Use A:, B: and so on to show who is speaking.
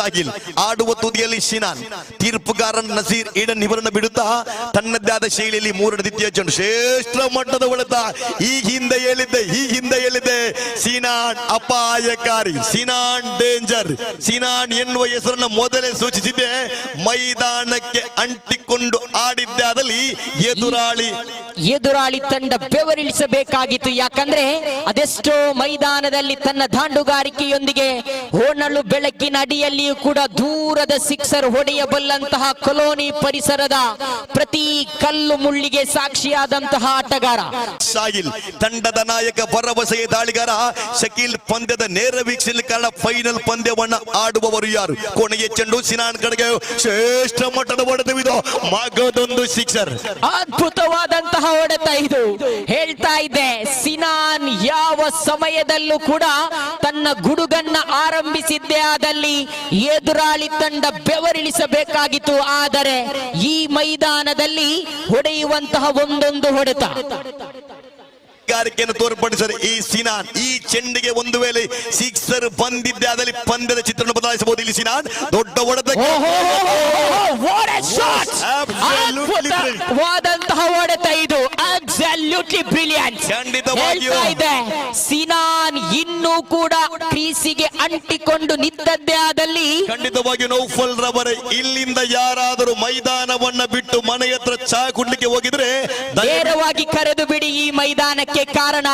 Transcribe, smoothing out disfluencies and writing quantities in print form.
A: ಸಾಗಿಲ್ ಆಡುವ ತುದಿಯಲ್ಲಿ ಸಿನಾನ್, ತೀರ್ಪುಗಾರನ್ ನಜೀರ್ ಈಡನ್ ಇವರನ್ನು ಬಿಡುತ್ತಾ ತನ್ನದೇ ಆದ ಶೈಲಿಯಲ್ಲಿ ಮೂರನೇ ದ್ವಿತೀಯ ಚೆಂಡು ಶ್ರೇಷ್ಠ ಮಟ್ಟದ ಹೊಡೆತ. ಈ ಹಿಂದೆ ಹೇಳಿದ್ದೆ ಸಿನಾನ್ ಅಪಾಯಕಾರಿ, ಸಿನಾನ್ ಡೇಂಜರ್, ಸಿನಾನ್ ಎನ್ನುವ ಹೆಸರನ್ನು ಮೊದಲೇ ಸೂಚಿಸಿದ್ದೆ. ಮೈದಾನಕ್ಕೆ ಅಂಟಿಕೊಂಡು ಆಡಿದ್ದೆ ಆದಲ್ಲಿ
B: ಎದುರಾಳಿ ತಂಡ ಬೆವರಿಳಿಸಬೇಕಾಗಿತ್ತು. ಯಾಕಂದ್ರೆ ಅದೆಷ್ಟೋ ಮೈದಾನದಲ್ಲಿ ತನ್ನ ದಾಂಡುಗಾರಿಕೆಯೊಂದಿಗೆ ಹೋನಲು ಬೆಳಕಿನ ಅಡಿಯಲ್ಲಿಯೂ ಕೂಡ ದೂರದ ಸಿಕ್ಸರ್ ಹೊಡೆಯಬಲ್ಲಂತಹ ಕೊಲೋನಿ ಪರಿಸರದ ಪ್ರತಿ ಕಲ್ಲು ಮುಳ್ಳಿಗೆ ಸಾಕ್ಷಿಯಾದಂತಹ ಆಟಗಾರ
A: ಸಾಗಿಲ್. ತಂಡದ ನಾಯಕ ಭರವಸೆಯ ದಾಳಿಗಾರ ಶಕೀಲ್ ಪಂದ್ಯದ ನೇರ ವೀಕ್ಷಣೆ ಕಾರಣ ಫೈನಲ್ ಪಂದ್ಯವನ್ನ ಆಡುವವರು ಯಾರು? ಕೊನೆಯ ಚೆಂಡು ಸಿನಾನ್ ಕಡೆಗೆ ಶ್ರೇಷ್ಠ ಮಟ್ಟದ ಹೊಡೆತವಿದು, ಮಗದೊಂದು ಸಿಕ್ಸರ್.
B: ಅದ್ಭುತವಾದಂತಹ ಹೊಡೆತ ಇದು. ಹೇಳ್ತಾ ಇದ್ದೆ, ಸಿನಾನ್ ಯಾವ ಸಮಯದಲ್ಲೂ ಕೂಡ ತನ್ನ ಗುಡುಗನ್ನ ಆರಂಭಿಸಿದ್ದೇ ಆದಲ್ಲಿ ಎದುರಾಳಿ ತಂಡ ಬೆವರಿಳಿಸಬೇಕಾಗಿತ್ತು. ಆದರೆ ಈ ಮೈದಾನದಲ್ಲಿ ಹೊಡೆಯುವಂತಹ ಒಂದೊಂದು ಹೊಡೆತ
A: ಗಾರಿಕೆಯನ್ನು ತೋರ್ಪಡಿಸಿದರೆ ಈ ಸಿನಾನ್ ಈ ಚೆಂಡಿಗೆ ಒಂದು ವೇಳೆ ಸಿಕ್ಸರ್ ಬಂದಿದ್ದೆ ಆದಲ್ಲಿ ಪಂದ್ಯದ ಚಿತ್ರಣ ಬದಲಾಯಿಸಬಹುದು. ಇಲ್ಲಿ ಸಿನಾನ್ ದೊಡ್ಡ
B: ವಾದಂತಹ ಹೊಡೆತ ಇದು, ಅಬ್ಸಲ್ಯೂಟ್ಲಿ ಬ್ರಿಲಿಯಂಟ್. ಹೇಳ್ತಾ ಇದೆ, ಸಿನಾನ್ ಇನ್ನೂ ಕೂಡ ಕ್ರೀಸಿಗೆ ಅಂಟಿಕೊಂಡು ನಿಂತದ್ದೇ ಆದಲ್ಲಿ
A: ಖಂಡಿತವಾಗಿಯೂ ನೌಫಲ್ ರವರೇ, ಇಲ್ಲಿಂದ ಯಾರಾದರೂ ಮೈದಾನವನ್ನ ಬಿಟ್ಟು ಮನೆ ಹತ್ರ ಚಾ ಕುಡ್ಲಿಕ್ಕೆ ಹೋಗಿದ್ರೆ
B: ನೇರವಾಗಿ ಕರೆದು ಬಿಡಿ ಈ ಮೈದಾನಕ್ಕೆ. ಕಾರಣ